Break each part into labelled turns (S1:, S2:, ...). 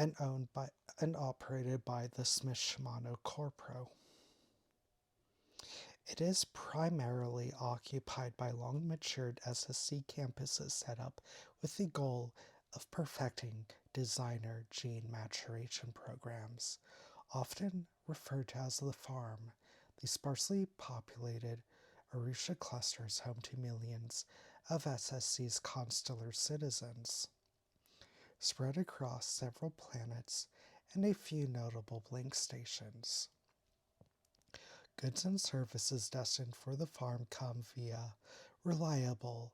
S1: and owned by and operated by the Smith Shimano Corpro. It is primarily occupied by long-matured SSC campuses set up with the goal of perfecting designer gene maturation programs, often referred to as the farm. The sparsely populated Arusha cluster is home to millions of SSC's consular citizens, spread across several planets and a few notable blink stations. Goods and services destined for the farm come via reliable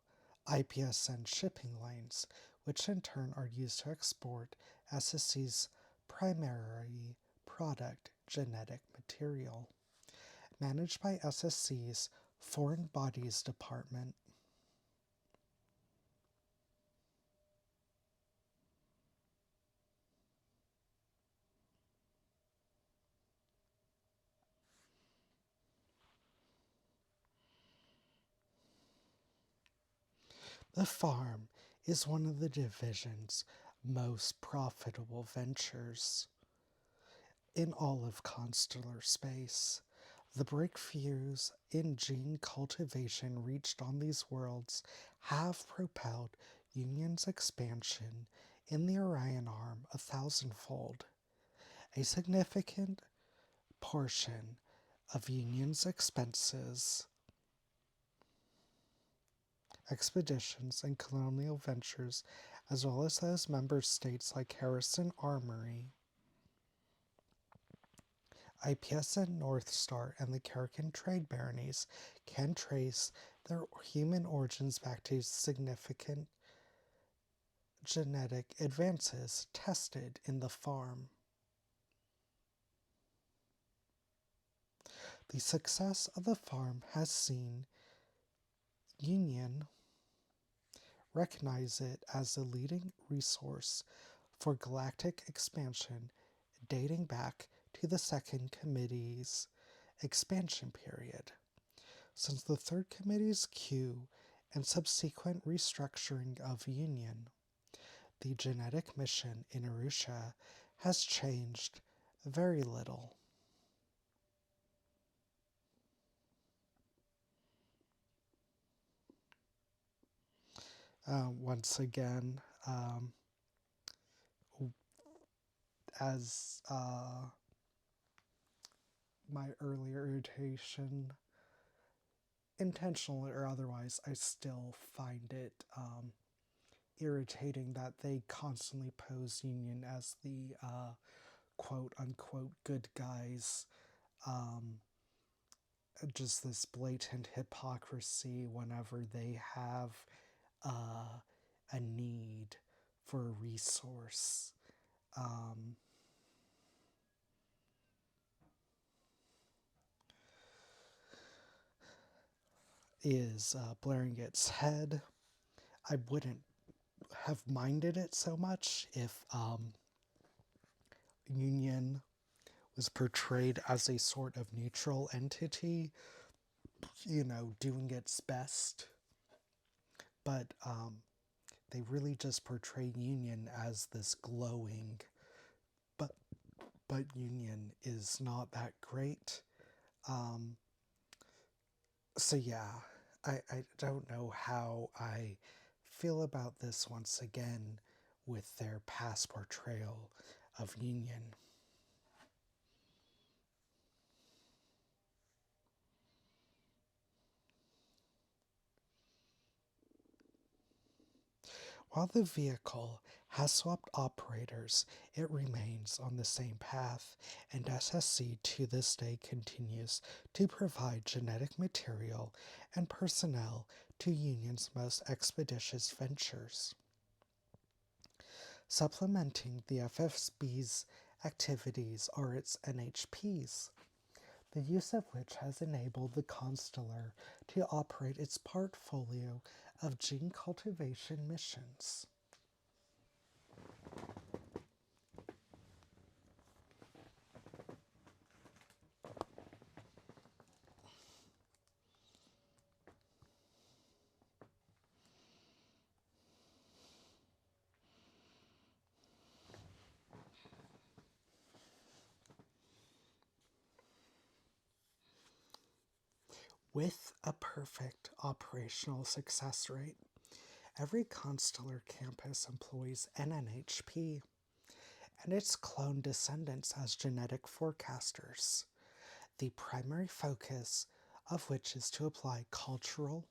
S1: IPSN shipping lanes, which in turn are used to export SSC's primary product, genetic material. Managed by SSC's Foreign Bodies Department. The farm is one of the division's most profitable ventures in all of consular space. The breakthroughs in gene cultivation reached on these worlds have propelled Union's expansion in the Orion Arm a thousandfold. A significant portion of Union's expenses, expeditions, and colonial ventures, as well as those member states like Harrison Armory, IPSN North Star, and the Karakin Trade Baronies, can trace their human origins back to significant genetic advances tested in the farm. The success of the farm has seen Union recognize it as the leading resource for galactic expansion dating back to the Second Committee's expansion period. Since the Third Committee's coup and subsequent restructuring of Union, the genetic mission in Arusha has changed very little. Once again, as my earlier irritation, intentional or otherwise, I still find it irritating that they constantly pose Union as the quote-unquote good guys. Just this blatant hypocrisy whenever they have a need for a resource. Is blaring its head. I wouldn't have minded it so much if Union was portrayed as a sort of neutral entity, doing its best. But they really just portray Union as this glowing, but Union is not that great. So yeah, I don't know how I feel about this once again with their past portrayal of Union. While the vehicle has swapped operators, it remains on the same path, and SSC to this day continues to provide genetic material and personnel to Union's most expeditious ventures. Supplementing the FSB's activities are its NHPs, the use of which has enabled the Constellar to operate its portfolio of gene cultivation missions. With a perfect operational success rate, every constellar campus employs an NHP and its clone descendants as genetic forecasters, the primary focus of which is to apply cultural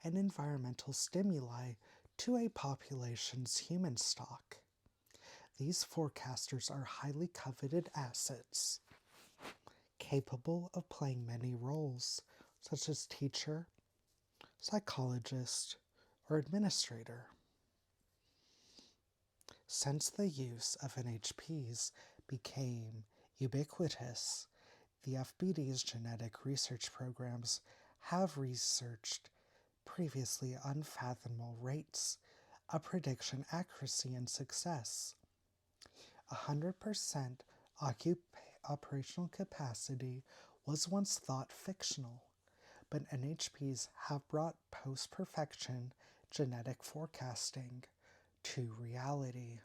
S1: and environmental stimuli to a population's human stock. These forecasters are highly coveted assets, capable of playing many roles, such as teacher, psychologist, or administrator. Since the use of NHPs became ubiquitous, the FBD's genetic research programs have researched previously unfathomable rates of prediction accuracy and success. 100% operational capacity was once thought fictional, but NHPs have brought post-perfection genetic forecasting to reality.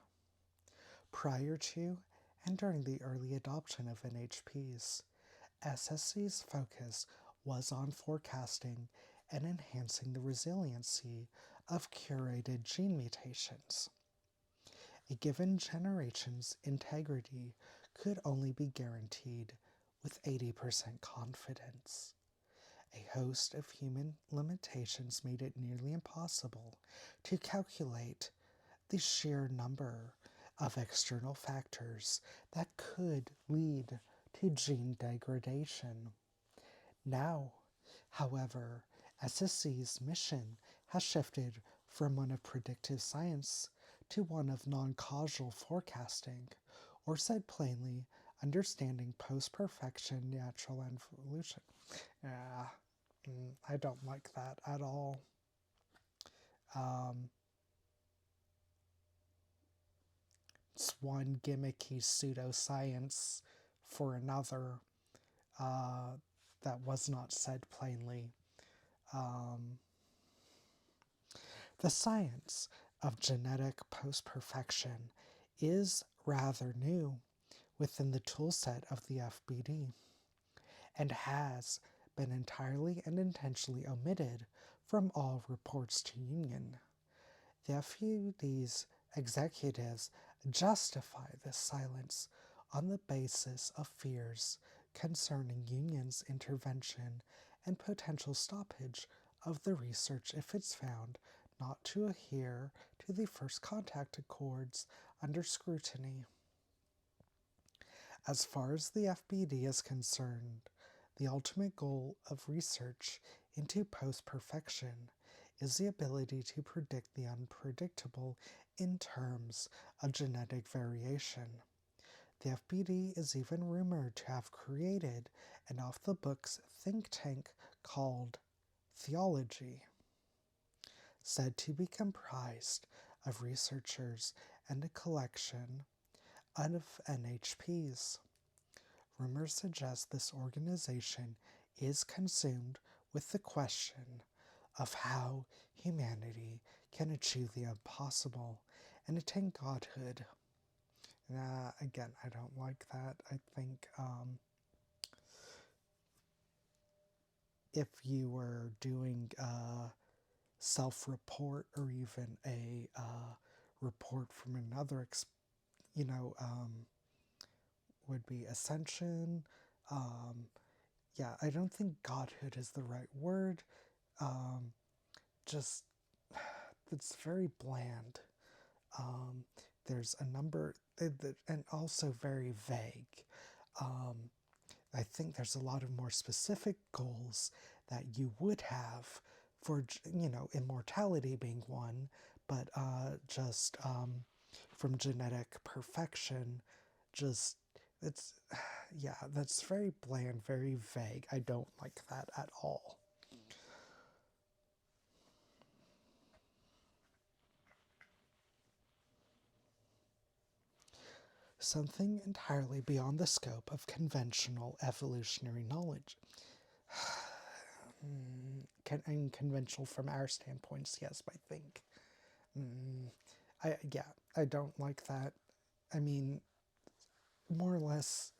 S1: Prior to and during the early adoption of NHPs, SSC's focus was on forecasting and enhancing the resiliency of curated gene mutations. A given generation's integrity could only be guaranteed with 80% confidence. A host of human limitations made it nearly impossible to calculate the sheer number of external factors that could lead to gene degradation. Now, however, SSC's mission has shifted from one of predictive science to one of non-causal forecasting, or said plainly, understanding post-perfection natural evolution. I don't like that at all. It's one gimmicky pseudoscience for another that was not said plainly. The science of genetic post-perfection is rather new within the toolset of the FBD and has been entirely and intentionally omitted from all reports to union. The FBD's executives justify this silence on the basis of fears concerning union's intervention and potential stoppage of the research if it's found not to adhere to the first contact accords under scrutiny. As far as the FBD is concerned, the ultimate goal of research into post-perfection is the ability to predict the unpredictable in terms of genetic variation. The FBD is even rumored to have created an off-the-books think tank called Theology, said to be comprised of researchers and a collection of NHPs. Rumors suggest this organization is consumed with the question of how humanity can achieve the impossible and attain godhood. Again, I don't like that. I think if you were doing a self-report or even a report from another, would be ascension. Yeah, I don't think godhood is the right word. Just, it's very bland. There's a number, and also very vague. I think there's a lot of more specific goals that you would have for, immortality being one, but just from genetic perfection, just, it's, yeah, that's very bland, very vague. I don't like that at all. Something entirely beyond the scope of conventional evolutionary knowledge. And conventional from our standpoints, yes, I think. I don't like that. I mean, more or less,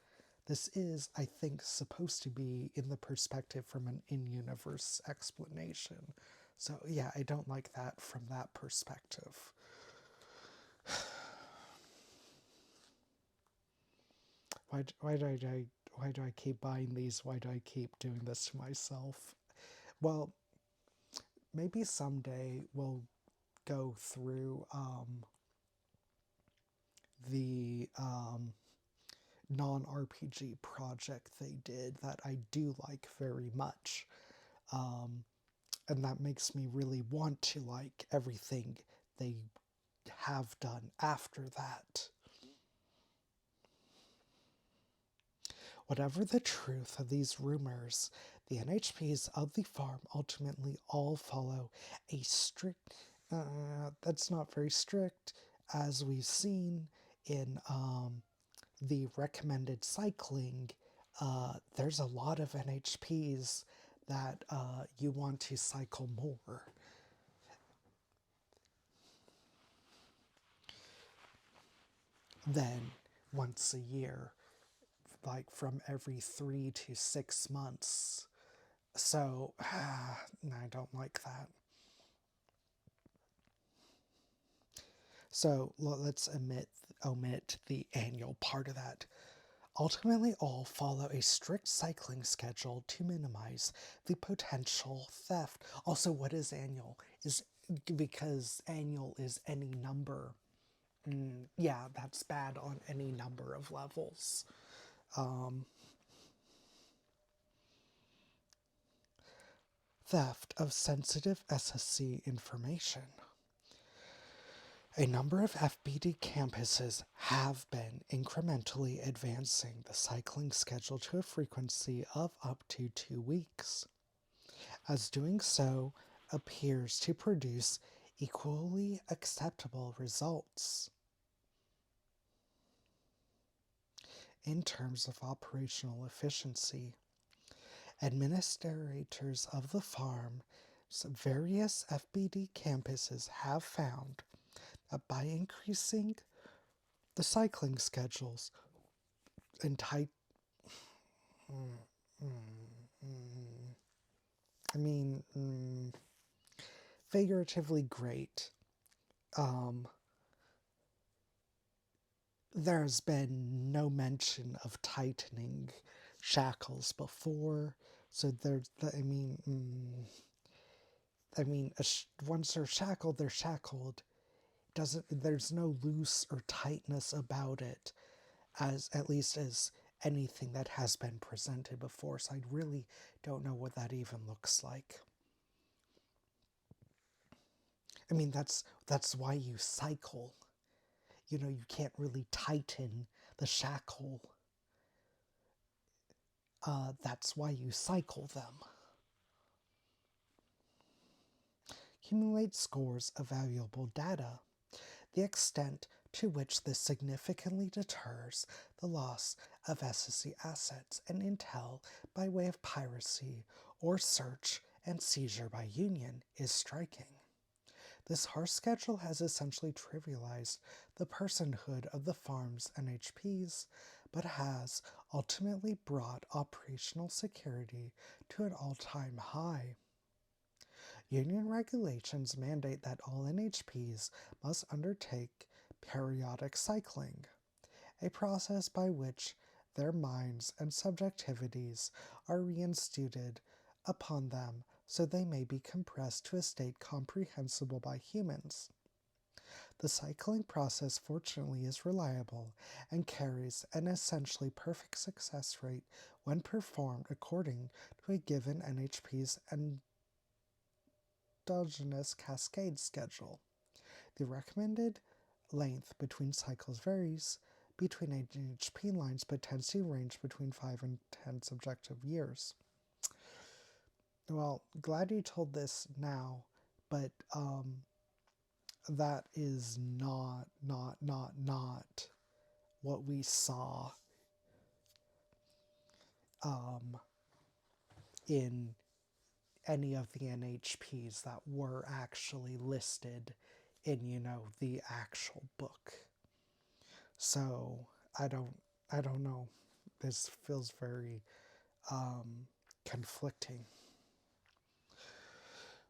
S1: this is, I think, supposed to be in the perspective from an in-universe explanation. So yeah, I don't like that from that perspective. Why do I keep buying these? Why do I keep doing this to myself? Well, maybe someday we'll go through the non-RPG project they did that I do like very much. And that makes me really want to like everything they have done after that. Whatever the truth of these rumors, the NHPs of the farm ultimately all follow a strict, that's not very strict, as we've seen in the recommended cycling. There's a lot of NHPs that you want to cycle more. Than once a year, like from every 3 to 6 months. So, I don't like that. So let's omit the annual part of that. Ultimately, all follow a strict cycling schedule to minimize the potential theft. Also, what is annual? Is because annual is any number. Yeah, that's bad on any number of levels. Theft of sensitive SSC information. A number of FBD campuses have been incrementally advancing the cycling schedule to a frequency of up to 2 weeks, as doing so appears to produce equally acceptable results. In terms of operational efficiency, administrators of the farm, various FBD campuses have found that by increasing the cycling schedules and figuratively great. There's been no mention of tightening shackles before, so there's, once they're shackled, they're shackled. There's no loose or tightness about it, as at least as anything that has been presented before. So I really don't know what that even looks like. I mean, that's why you cycle. You can't really tighten the shackle. That's why you cycle them. Accumulate scores of valuable data. The extent to which this significantly deters the loss of SSC assets and intel by way of piracy or search and seizure by Union is striking. This harsh schedule has essentially trivialized the personhood of the farm's NHPs, but has ultimately brought operational security to an all-time high. Union regulations mandate that all NHPs must undertake periodic cycling, a process by which their minds and subjectivities are reinstituted upon them so they may be compressed to a state comprehensible by humans. The cycling process fortunately is reliable and carries an essentially perfect success rate when performed according to a given NHP's endogenous cascade schedule. The recommended length between cycles varies between NHP lines but tends to range between 5 and 10 subjective years. Well, glad you told this now, but that is not what we saw in any of the NHPs that were actually listed in, the actual book. So I don't know. this feels very conflicting.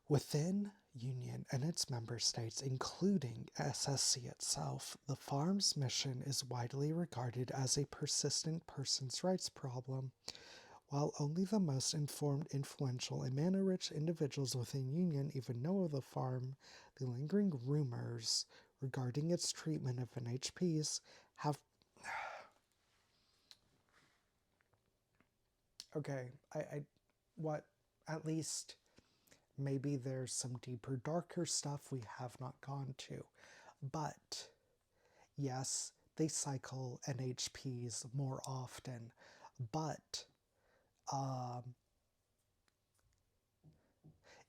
S1: Within Union and its member states, including SSC itself, the farm's mission is widely regarded as a persistent persons' rights problem. While only the most informed, influential, and mana-rich individuals within Union even know of the farm, the lingering rumors regarding its treatment of NHPs have... Okay, what, at least maybe there's some deeper, darker stuff we have not gone to. But, yes, they cycle NHPs more often. But,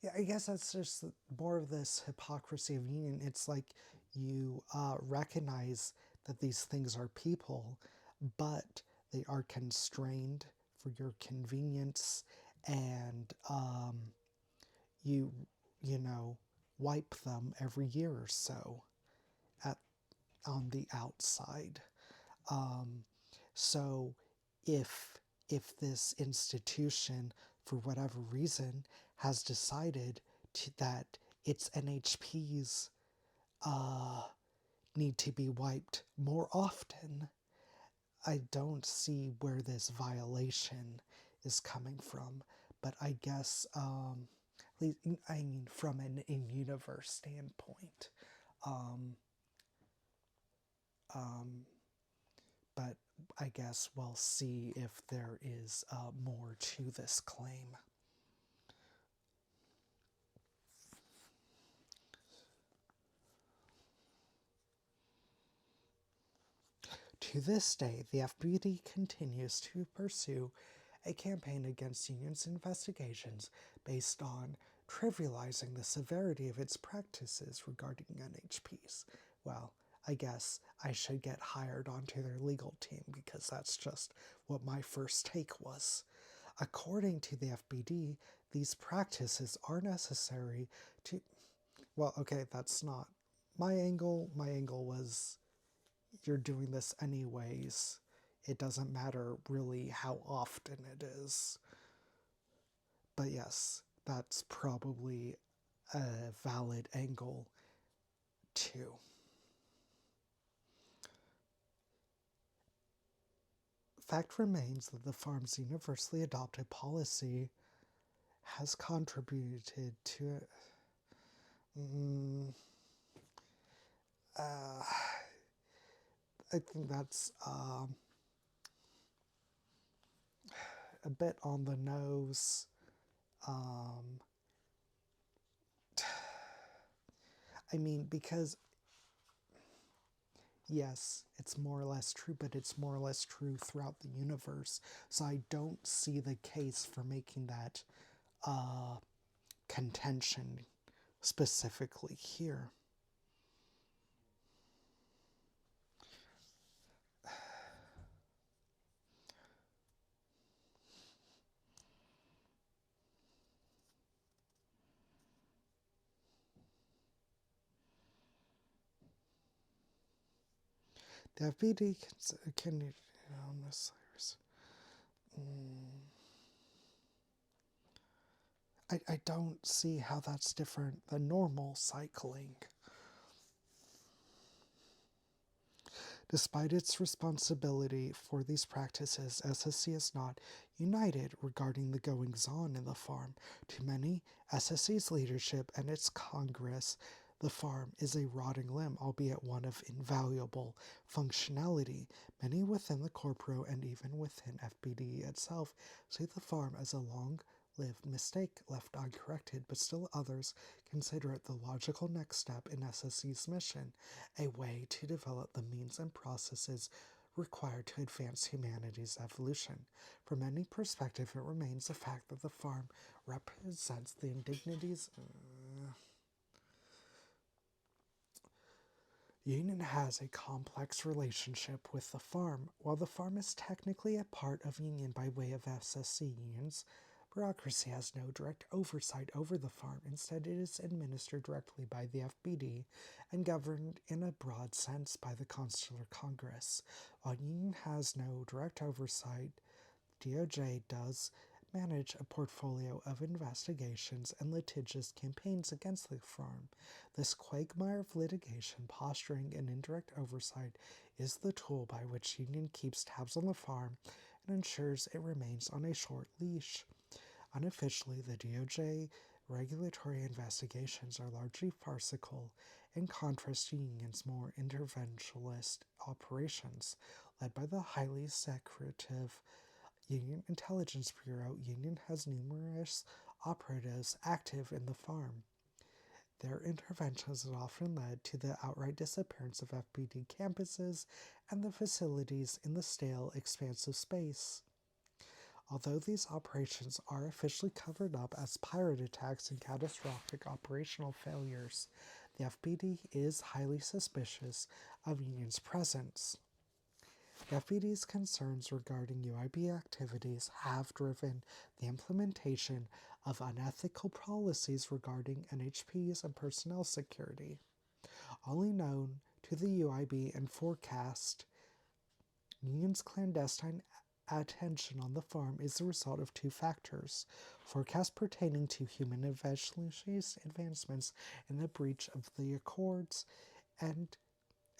S1: yeah, I guess that's just more of this hypocrisy of Union. It's like you recognize that these things are people, but they are constrained for your convenience, and you you know wipe them every year or so at on the outside. So if this institution, for whatever reason, has decided that its NHPs need to be wiped more often, I don't see where this violation is coming from. But I guess, I mean, from an in-universe standpoint. But I guess we'll see if there is more to this claim. To this day, the FBD continues to pursue a campaign against Union's investigations based on trivializing the severity of its practices regarding NHPs. Well, I guess I should get hired onto their legal team, because that's just what my first take was. According to the FBD, these practices are necessary to... Well, okay, that's not my angle. My angle was, you're doing this anyways. It doesn't matter really how often it is. But yes, that's probably a valid angle too. Fact remains that the farm's universally adopted policy has contributed to it. I think that's a bit on the nose. I mean, because yes, it's more or less true, but it's more or less true throughout the universe. So I don't see the case for making that contention specifically here. The FBD can I don't see how that's different than normal cycling. Despite its responsibility for these practices, SSC is not united regarding the goings-on in the farm. To many, SSC's leadership and its Congress, the farm is a rotting limb, albeit one of invaluable functionality. Many within the Corpro and even within FBD itself see the farm as a long-lived mistake left uncorrected, but still others consider it the logical next step in SSC's mission, a way to develop the means and processes required to advance humanity's evolution. From any perspective, it remains a fact that the farm represents the indignities. Union has a complex relationship with the farm. While the farm is technically a part of Union by way of SSC, Union's Bureaucracy has no direct oversight over the farm. Instead, it is administered directly by the FBD and governed in a broad sense by the Consular Congress. While Union has no direct oversight, DOJ does manage a portfolio of investigations and litigious campaigns against the farm. This quagmire of litigation, posturing, and indirect oversight is the tool by which Union keeps tabs on the farm and ensures it remains on a short leash. Unofficially, the DOJ regulatory investigations are largely farcical, in contrast to Union's more interventionist operations, led by the highly secretive Union Intelligence Bureau. Union has numerous operatives active in the farm. Their interventions have often led to the outright disappearance of FBD campuses and the facilities in the stale, expansive space. Although these operations are officially covered up as pirate attacks and catastrophic operational failures, the FBD is highly suspicious of Union's presence. The FBD's concerns regarding UIB activities have driven the implementation of unethical policies regarding NHPs and personnel security. Only known to the UIB and forecast, Union's clandestine attention on the farm is the result of two factors: forecasts pertaining to human advancements in the breach of the Accords, and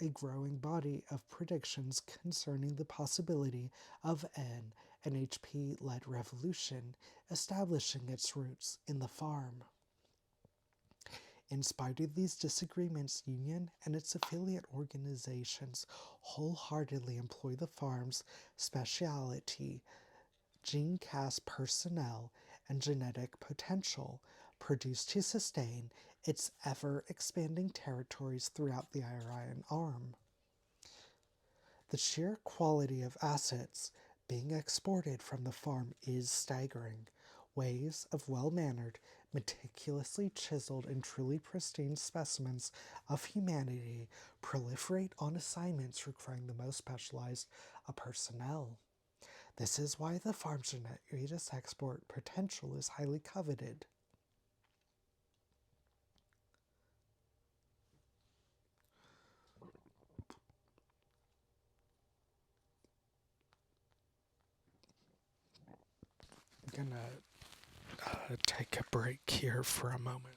S1: a growing body of predictions concerning the possibility of an NHP-led revolution establishing its roots in the farm. In spite of these disagreements, Union and its affiliate organizations wholeheartedly employ the farm's specialty, gene-cast personnel, and genetic potential produced to sustain its ever-expanding territories throughout the Irian Arm. The sheer quality of assets being exported from the farm is staggering. Waves of well-mannered, meticulously chiseled, and truly pristine specimens of humanity proliferate on assignments requiring the most specialized personnel. This is why the farm's genetic export potential is highly coveted. I'm gonna take a break here for a moment.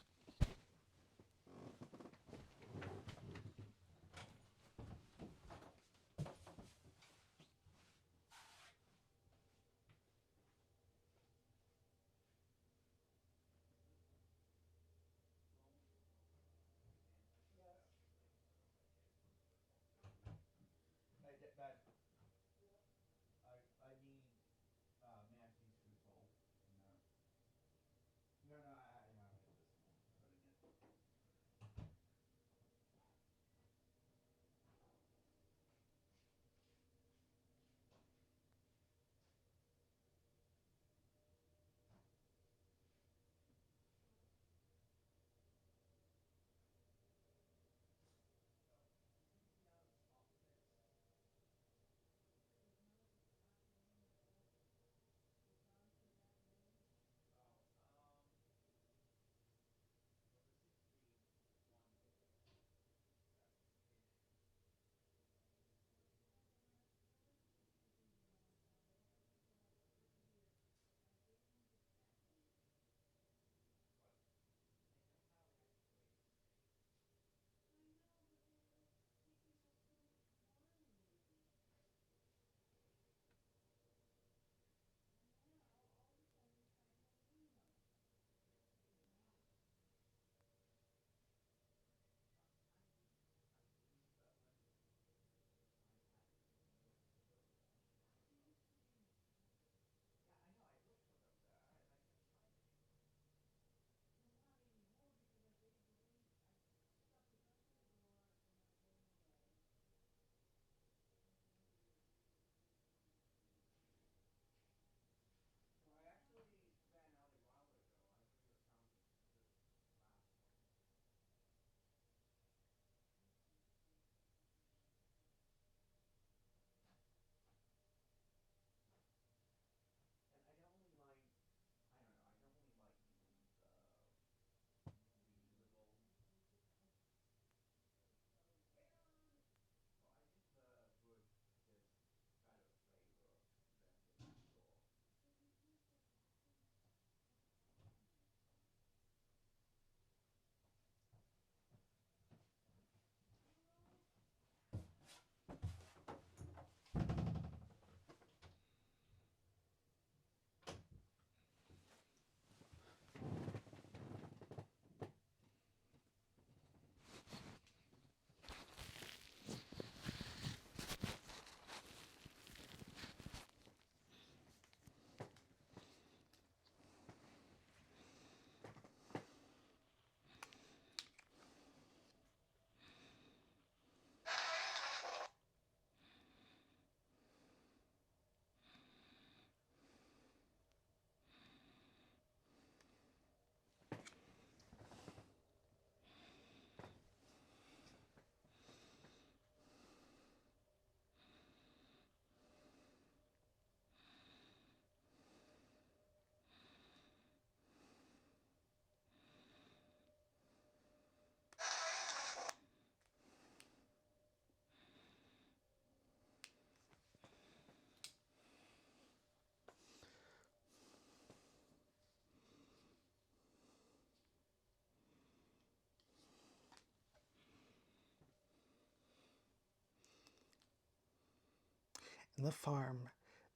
S1: In the farm,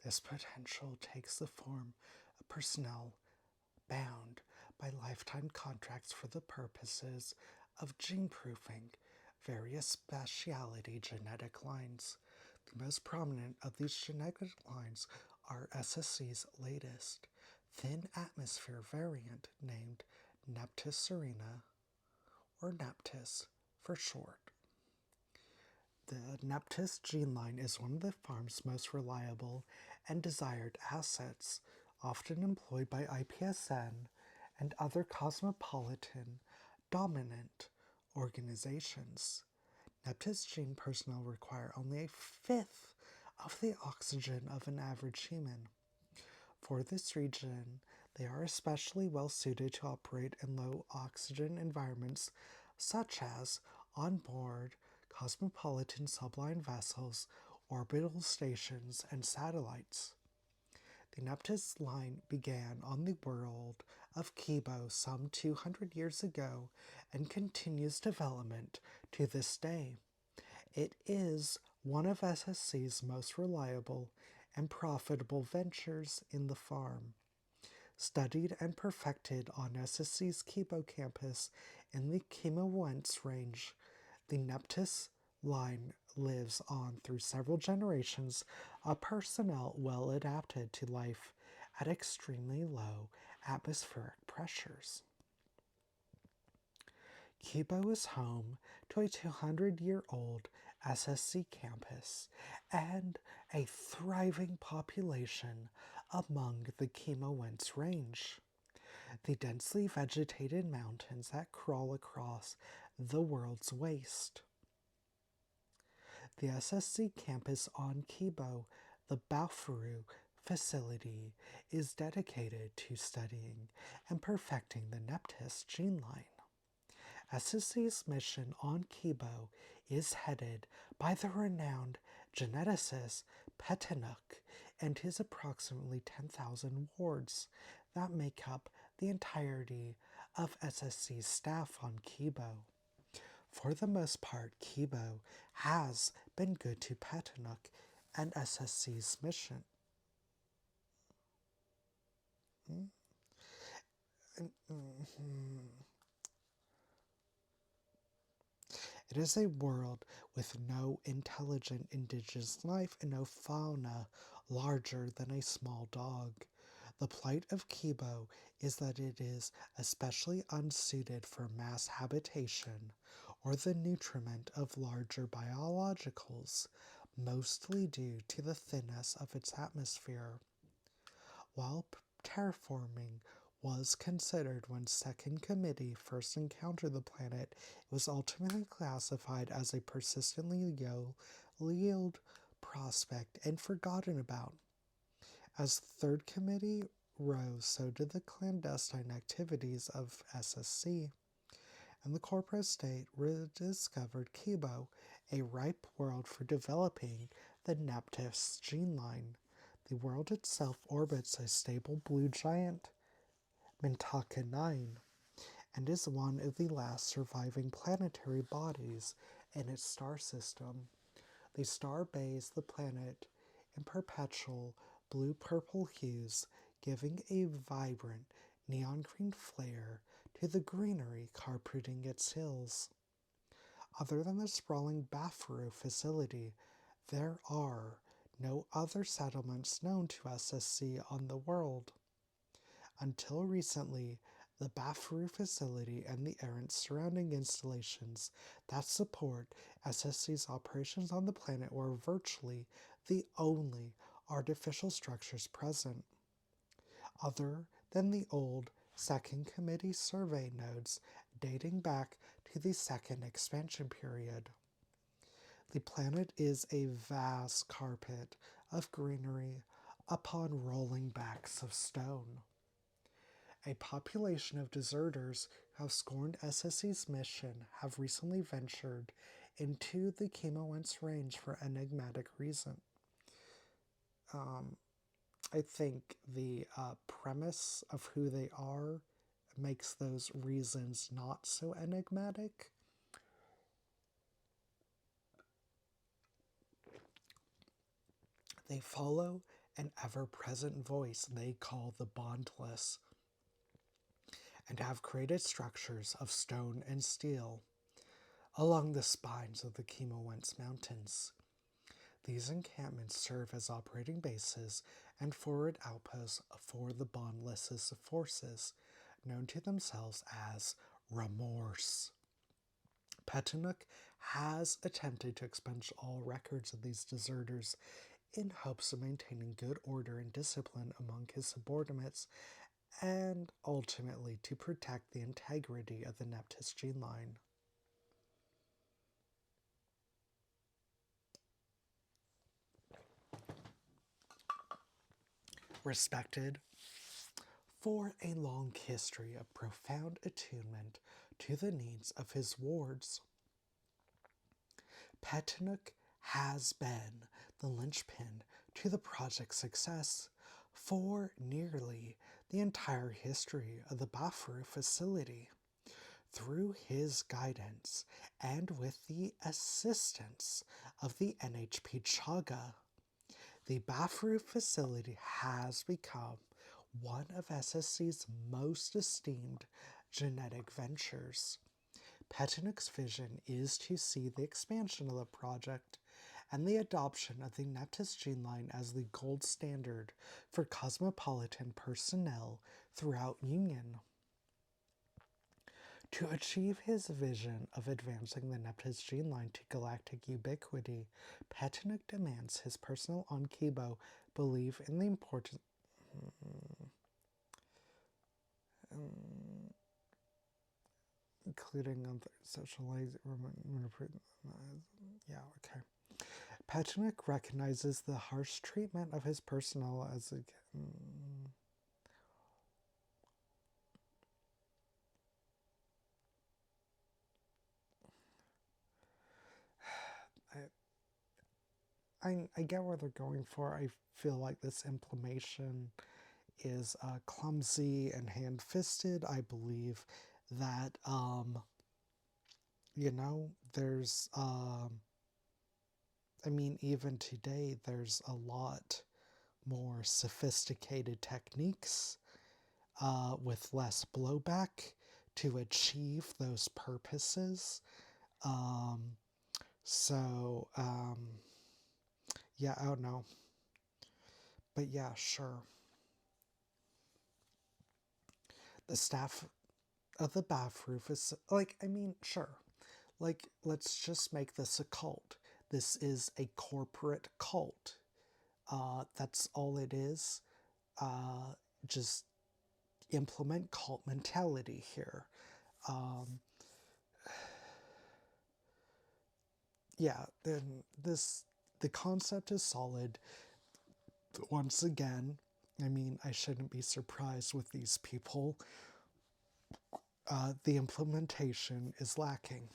S1: this potential takes the form of personnel bound by lifetime contracts for the purposes of gene proofing various specialty genetic lines. The most prominent of these genetic lines are SSC's latest thin atmosphere variant named Neptis serena, or Neptis for short. The Neptis gene line is one of the farm's most reliable and desired assets, often employed by IPSN and other cosmopolitan dominant organizations. Neptis gene personnel require only a fifth of the oxygen of an average human. For this region, they are especially well suited to operate in low oxygen environments such as on board cosmopolitan sublight vessels, orbital stations, and satellites. The Neptis line began on the world of Kibo some 200 years ago and continues development to this day. It is one of SSC's most reliable and profitable ventures in the farm. Studied and perfected on SSC's Kibo campus in the Kimawents Range, the Neptis line lives on through several generations of personnel well adapted to life at extremely low atmospheric pressures. Kibo is home to a 200-year-old SSC campus and a thriving population among the Kimawents Range, the densely vegetated mountains that crawl across the world's waste. The SSC campus on Kibo, the Balfour facility, is dedicated to studying and perfecting the Neptis gene line. SSC's mission on Kibo is headed by the renowned geneticist Petinuk and his approximately 10,000 wards that make up the entirety of SSC's staff on Kibo. For the most part, Kibo has been good to Petinuk and SSC's mission. It is a world with no intelligent indigenous life and no fauna larger than a small dog. The plight of Kibo is that it is especially unsuited for mass habitation or the nutriment of larger biologicals, mostly due to the thinness of its atmosphere. While terraforming was considered when Second Committee first encountered the planet, it was ultimately classified as a persistently yield prospect and forgotten about. As Third Committee rose, so did the clandestine activities of SSC, and the corporate state rediscovered Kibo, a ripe world for developing the Neptis gene line. The world itself orbits a stable blue giant, Mintaka 9, and is one of the last surviving planetary bodies in its star system. The star bathes the planet in perpetual blue-purple hues, giving a vibrant neon green flare to the greenery carpeting its hills. Other than the sprawling Balfour facility, there are no other settlements known to SSC on the world. Until recently, the Balfour facility and the errant surrounding installations that support SSC's operations on the planet were virtually the only artificial structures present. Other than the old Second Committee survey nodes dating back to the Second Expansion period. The planet is a vast carpet of greenery upon rolling backs of stone. A population of deserters who have scorned SSC's mission have recently ventured into the Kimawents Range for enigmatic reason. I think the premise of who they are makes those reasons not so enigmatic. They follow an ever-present voice they call the bondless, and have created structures of stone and steel along the spines of the Chemowentz Mountains. These encampments serve as operating bases and forward outposts for the bondless forces, known to themselves as Remorse. Petanuk has attempted to expunge all records of these deserters in hopes of maintaining good order and discipline among his subordinates and ultimately to protect the integrity of the Nephthys gene line. Respected for a long history of profound attunement to the needs of his wards, Petanuk has been the linchpin to the project's success for nearly the entire history of the Baforu facility. Through his guidance and with the assistance of the NHP Chaga, the Baforu facility has become one of SSC's most esteemed genetic ventures. Petanuk's vision is to see the expansion of the project and the adoption of the Nephthys gene line as the gold standard for cosmopolitan personnel throughout Union. To achieve his vision of advancing the Nephthys gene line to galactic ubiquity, Petanuk demands his personnel on Kibo believe in the importance including on socializing, yeah, okay. Petanuk recognizes the harsh treatment of his personnel as a I get where they're going for. I feel like this implementation is clumsy and hand-fisted. I believe that, there's, even today, there's a lot more sophisticated techniques with less blowback to achieve those purposes. Yeah, I don't know. But yeah, sure. The staff of the bathroom is, sure. Let's just make this a cult. This is a corporate cult. That's all it is. Just implement cult mentality here. Then the concept is solid. Once again, I shouldn't be surprised with these people. The implementation is lacking.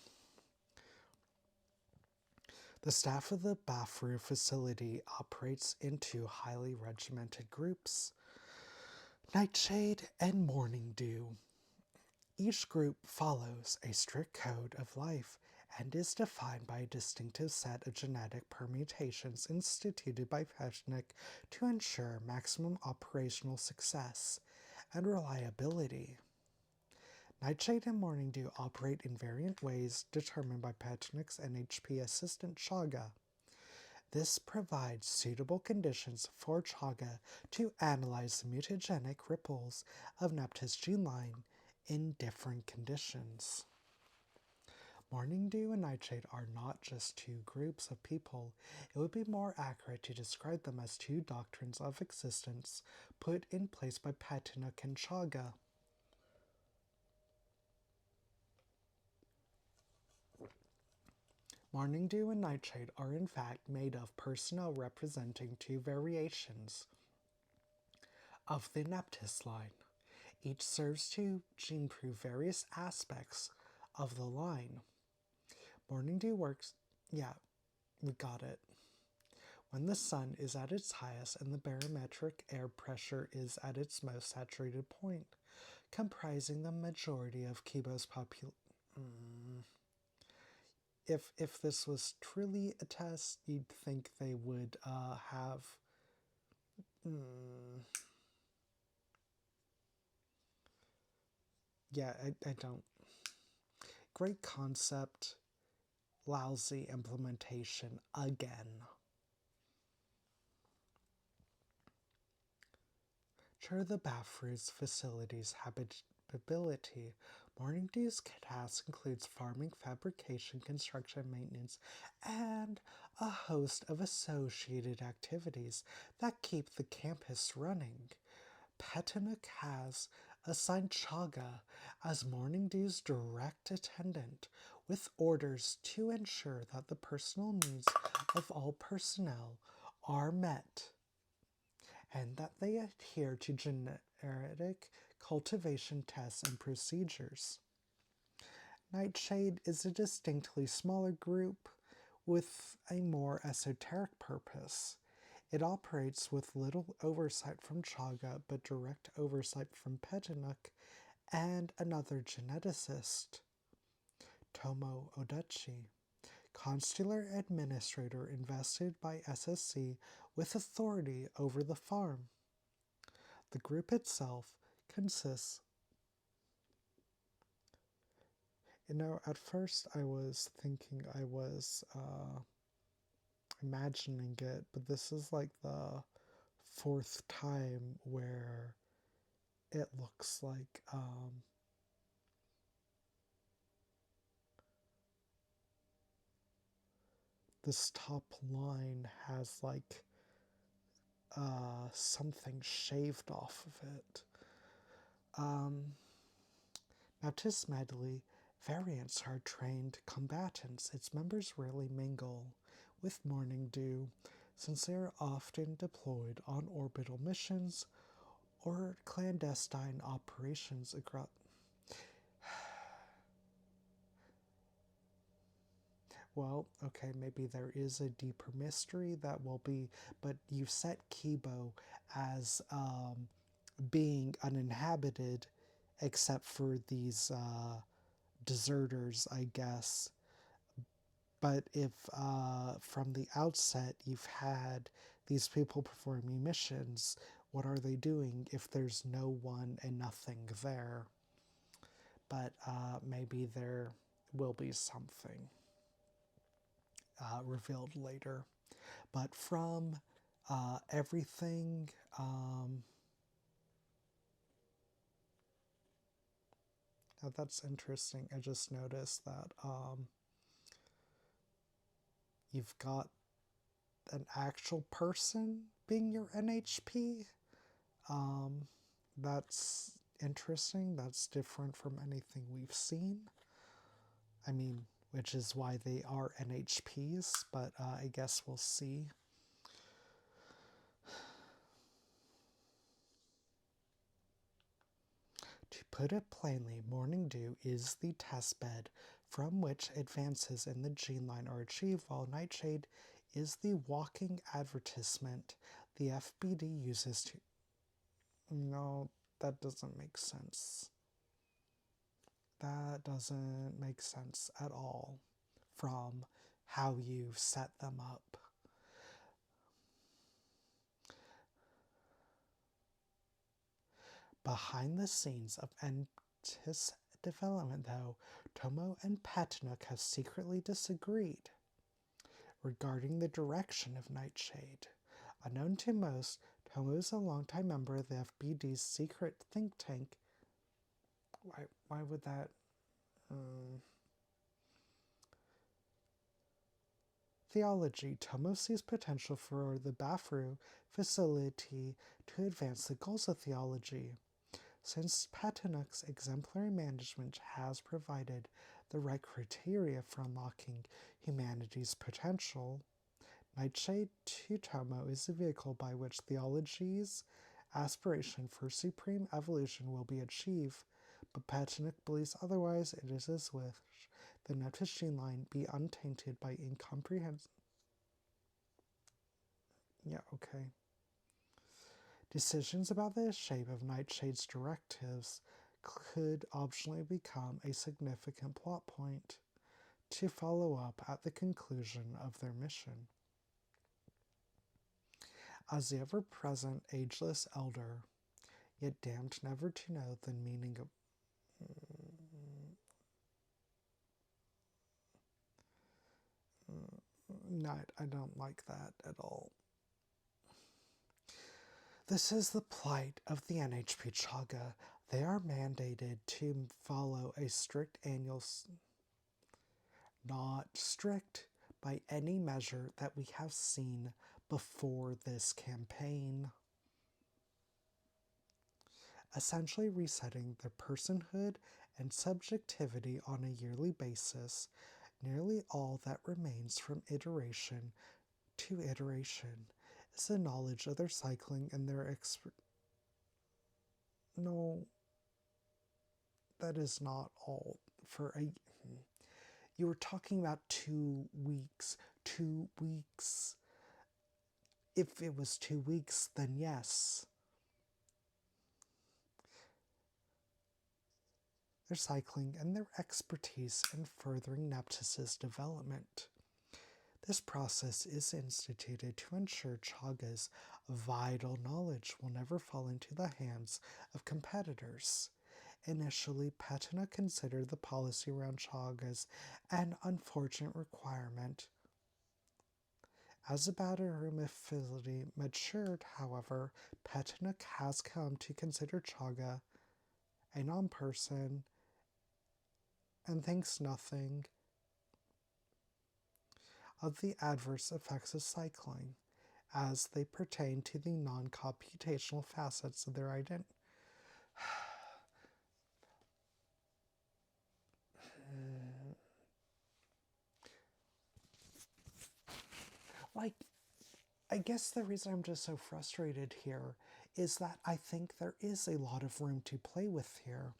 S1: The staff of the Baforu facility operates in two highly regimented groups, Nightshade and Morning Dew. Each group follows a strict code of life and is defined by a distinctive set of genetic permutations instituted by Petanuk to ensure maximum operational success and reliability. Nightshade and Morning Dew operate in variant ways determined by Petanuk's NHP assistant Chaga. This provides suitable conditions for Chaga to analyze the mutagenic ripples of Nephthys gene line in different conditions. Morning Dew and Nightshade are not just two groups of people. It would be more accurate to describe them as two doctrines of existence put in place by Petanuk and Chaga. Morning Dew and Nightshade are in fact made of personnel representing two variations of the Nephthys line. Each serves to gene-prove various aspects of the line. Morning Dew works... Yeah, we got it. When the sun is at its highest and the barometric air pressure is at its most saturated point, comprising the majority of Kibo's population... If this was truly a test, you'd think they would have Mm, yeah, I don't. Great concept, lousy implementation again. Sure, the Bafrus facility's habitability. Morning Dew's task includes farming, fabrication, construction, maintenance, and a host of associated activities that keep the campus running. Petinuk has assigned Chaga as Morning Dew's direct attendant, with orders to ensure that the personal needs of all personnel are met and that they adhere to genetic cultivation tests and procedures. Nightshade is a distinctly smaller group with a more esoteric purpose. It operates with little oversight from Chaga but direct oversight from Petinuk and another geneticist, Tomo Odachi, consular administrator invested by SSC with authority over the farm. The group itself consists. At first I was thinking I was imagining it, but this is like the fourth time where it looks like this top line has like something shaved off of it. Nautis medley variants are trained combatants. Its members rarely mingle with Morning Dew, since they are often deployed on orbital missions or clandestine operations across. Well, okay, maybe there is a deeper mystery that will be, but you set Kibo as being uninhabited except for these deserters, I guess. But if from the outset you've had these people performing missions, what are they doing if there's no one and nothing there? But maybe there will be something revealed later. But from everything, oh, that's interesting. I just noticed that you've got an actual person being your NHP. That's interesting. That's different from anything we've seen. I mean, which is why they are NHPs, but I guess we'll see. To put it plainly, Morning Dew is the testbed from which advances in the gene line are achieved, while Nightshade is the walking advertisement the FBD uses to. No, that doesn't make sense. That doesn't make sense at all from how you set them up. Behind the scenes of Entis development, though, Tomo and Petinuk have secretly disagreed regarding the direction of Nightshade. Unknown to most, Tomo is a longtime member of the FBD's secret think tank. Why would that... Theology. Tomo sees potential for the Bafru facility to advance the goals of theology. Since Petinuk's exemplary management has provided the right criteria for unlocking humanity's potential, Nightshade to Tomo is the vehicle by which theology's aspiration for supreme evolution will be achieved, but Petinuk believes otherwise. It is his wish the Notice gene line be untainted by incomprehensible. Yeah, okay. Decisions about the shape of Nightshade's directives could optionally become a significant plot point to follow up at the conclusion of their mission. As the ever-present ageless elder, yet damned never to know the meaning of... No, I don't like that at all. This is the plight of the NHP Chaga. They are mandated to follow a strict annual... Not strict by any measure that we have seen before this campaign. Essentially resetting their personhood and subjectivity on a yearly basis, nearly all that remains from iteration to iteration is the knowledge of their cycling and their No, that is not all. You were talking about 2 weeks. 2 weeks. If it was 2 weeks, then yes. Their cycling and their expertise in furthering Neptus's development. This process is instituted to ensure Chaga's vital knowledge will never fall into the hands of competitors. Initially, Patna considered the policy around Chaga's an unfortunate requirement. As the battle room affinity matured, however, Patna has come to consider Chaga a non-person and thinks nothing of the adverse effects of cycling as they pertain to the non-computational facets of their identity. Like, I guess the reason I'm just so frustrated here is that I think there is a lot of room to play with here.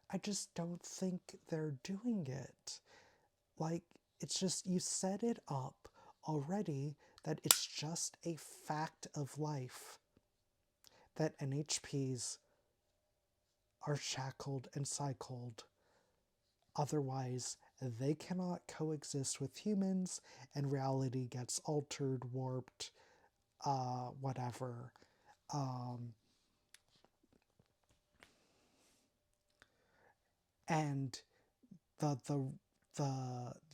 S1: I just don't think they're doing it. Like, it's just, you set it up already that it's just a fact of life that NHPs are shackled and cycled. Otherwise, they cannot coexist with humans and reality gets altered, warped, whatever. And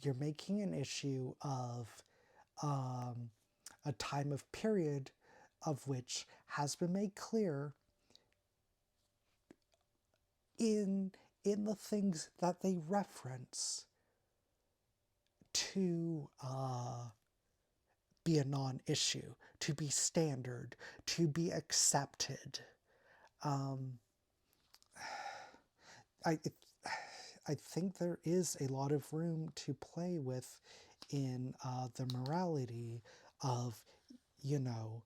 S1: you're making an issue of a time of period of which has been made clear in the things that they reference to be a non-issue, to be standard, to be accepted. I think there is a lot of room to play with in the morality of, you know,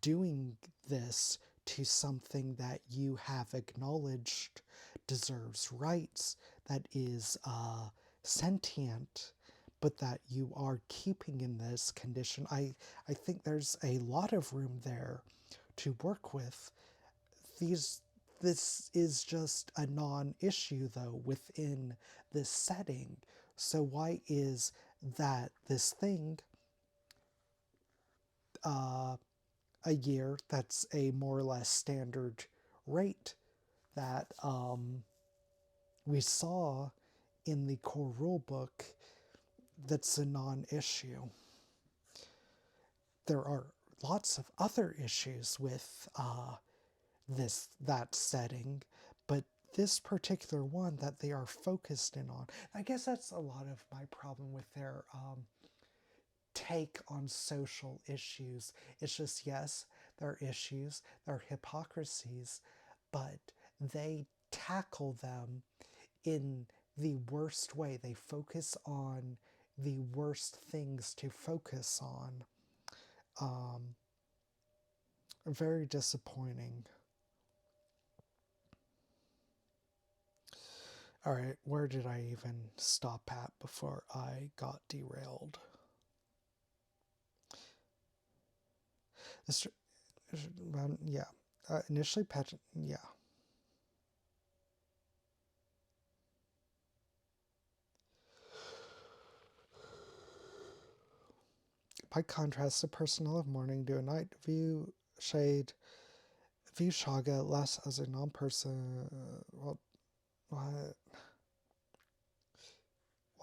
S1: doing this to something that you have acknowledged deserves rights, that is sentient, but that you are keeping in this condition. I think there's a lot of room there to work with. This is just a non-issue, though, within this setting. So why is that this thing a year that's a more or less standard rate that we saw in the core rulebook that's a non-issue? There are lots of other issues with that setting, but this particular one that they are focused in on, I guess that's a lot of my problem with their take on social issues. It's just, yes, there are issues, there are hypocrisies, but they tackle them in the worst way. They focus on the worst things to focus on. Very disappointing. Alright, where did I even stop at before I got derailed? Yeah. Initially, yeah. By contrast, the personnel of Morning Dew and Night view Shaga less as a non-person. While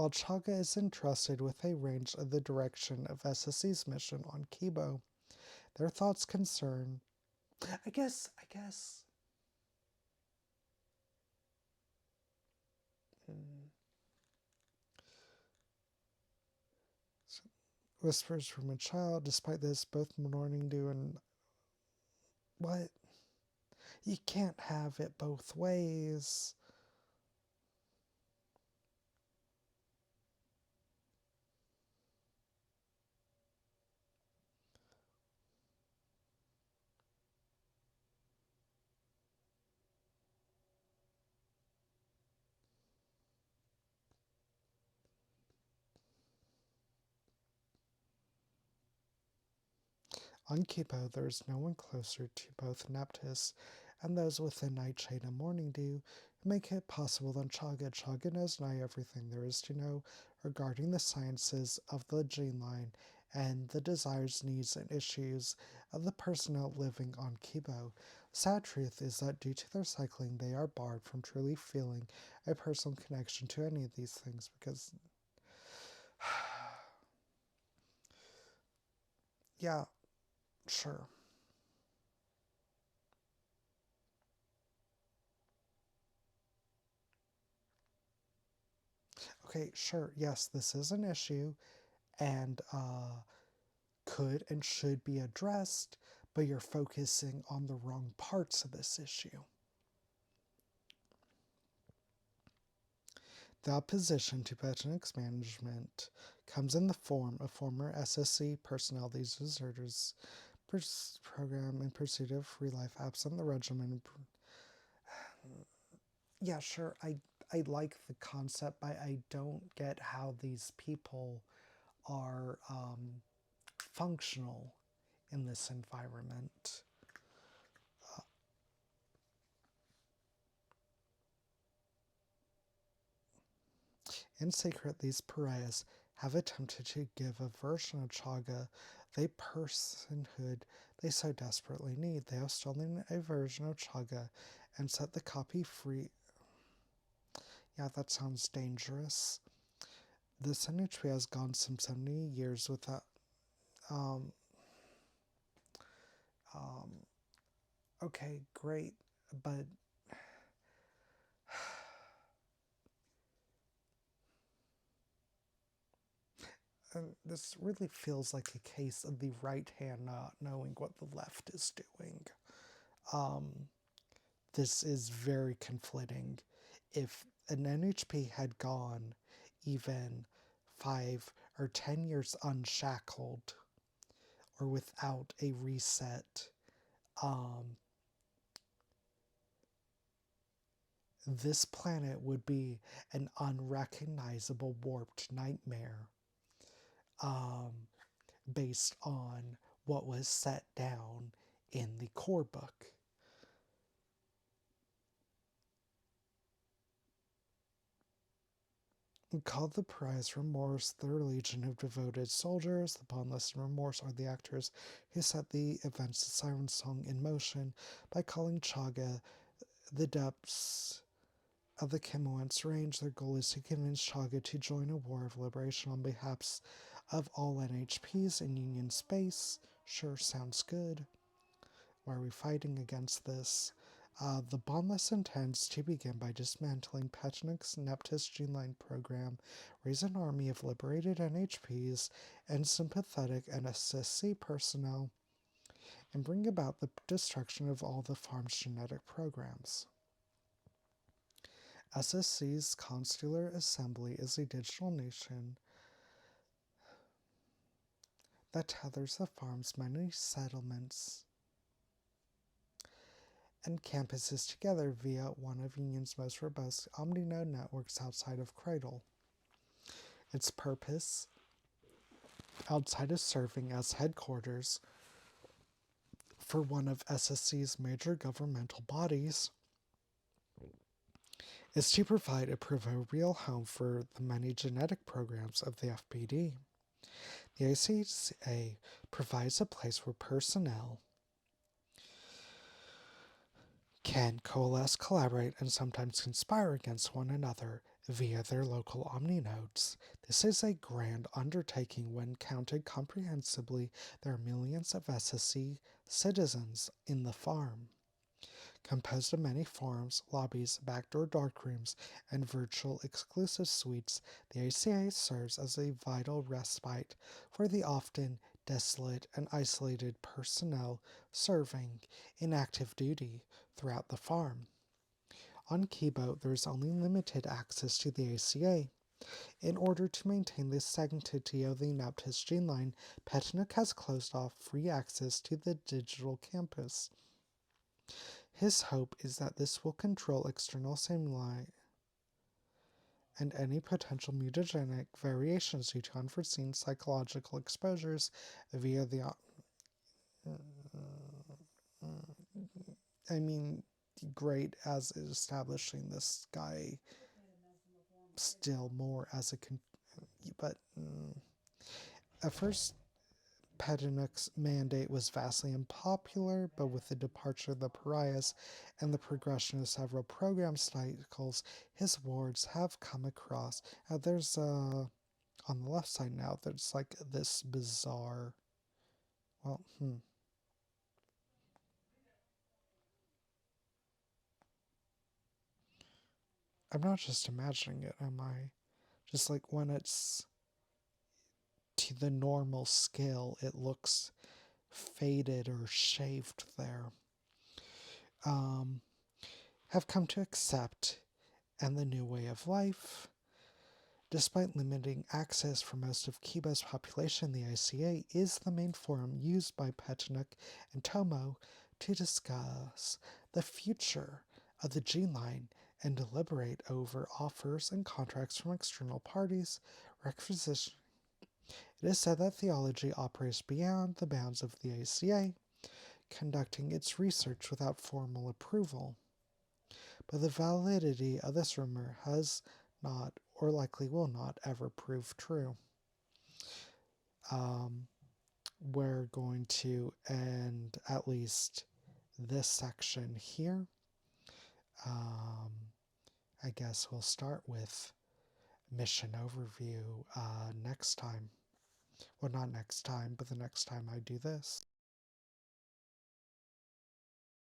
S1: Chaga is entrusted with a range of the direction of SSC's mission on Kibo, their thoughts concern. I guess. Whispers from a child. Despite this, both Morning Dew and. What? You can't have it both ways. On Kipo, there is no one closer to both Neptus and those within Nightshade and Morning Dew who make it possible than Chaga. Chaga knows nigh everything there is to know regarding the sciences of the gene line and the desires, needs, and issues of the personnel living on Kibo. The sad truth is that due to their cycling, they are barred from truly feeling a personal connection to any of these things because. Yeah, sure. Okay, sure. Yes, this is an issue and could and should be addressed, but you're focusing on the wrong parts of this issue. The opposition to Petronic's management comes in the form of former SSC personnel. These deserters program in pursuit of free life absent the regiment. Yeah, sure. I like the concept, but I don't get how these people are functional in this environment. In secret, these pariahs have attempted to give a version of Chaga the personhood they so desperately need. They have stolen a version of Chaga and set the copy free. Yeah, that sounds dangerous. This NHP has gone some 70 years without. Um, okay, great, but this really feels like a case of the right hand not knowing what the left is doing. This is very conflicting. If an NHP had gone even 5 or 10 years unshackled or without a reset, this planet would be an unrecognizable warped nightmare based on what was set down in the core book. Called the prize Remorse, their legion of devoted soldiers, the Bondless and Remorse are the actors who set the events of Sirensong in motion by calling Chaga the depths of the Kimowent's range. Their goal is to convince Chaga to join a war of liberation on behalf of all NHPs in Union space. Sure, sounds good. Why are we fighting against this? The Bondless intends to begin by dismantling Petronic's Neptus gene line program, raise an army of liberated NHPs and sympathetic NSSC personnel, and bring about the destruction of all the farm's genetic programs. SSC's Consular Assembly is a digital nation that tethers the farm's many settlements and campuses together via one of Union's most robust omni-node networks outside of Cradle. Its purpose, outside of serving as headquarters for one of SSC's major governmental bodies, is to provide a proverbial home for the many genetic programs of the FPD. The ACA provides a place where personnel can coalesce, collaborate, and sometimes conspire against one another via their local omninodes. This is a grand undertaking. When counted comprehensively, there are millions of SSC citizens in the farm. Composed of many forums, lobbies, backdoor darkrooms, and virtual exclusive suites, the ACA serves as a vital respite for the often desolate and isolated personnel serving in active duty throughout the farm. On Kibo, there is only limited access to the ACA. In order to maintain the sanctity of the Naptis gene line, Petnuk has closed off free access to the digital campus. His hope is that this will control external stimuli and any potential mutagenic variations due to unforeseen psychological exposures via the. I mean, great as establishing this guy still more as a. But at first, Pedinuk's mandate was vastly unpopular, but with the departure of the pariahs and the progression of several program cycles, his wards have come across. There's on the left side now, there's like this bizarre. Well, I'm not just imagining it, am I? Just like when it's to the normal scale, it looks faded or shaved there. Um, have come to accept and the new way of life. Despite limiting access for most of Kiba's population, the ICA is the main forum used by Petnuk and Tomo to discuss the future of the gene line and deliberate over offers and contracts from external parties. Requisition. It is said that theology operates beyond the bounds of the ICA, conducting its research without formal approval. But the validity of this rumor has not, or likely will not, ever prove true. We're going to end at least this section here. I guess we'll start with mission overview next time. Well, not next time, but the next time I do this.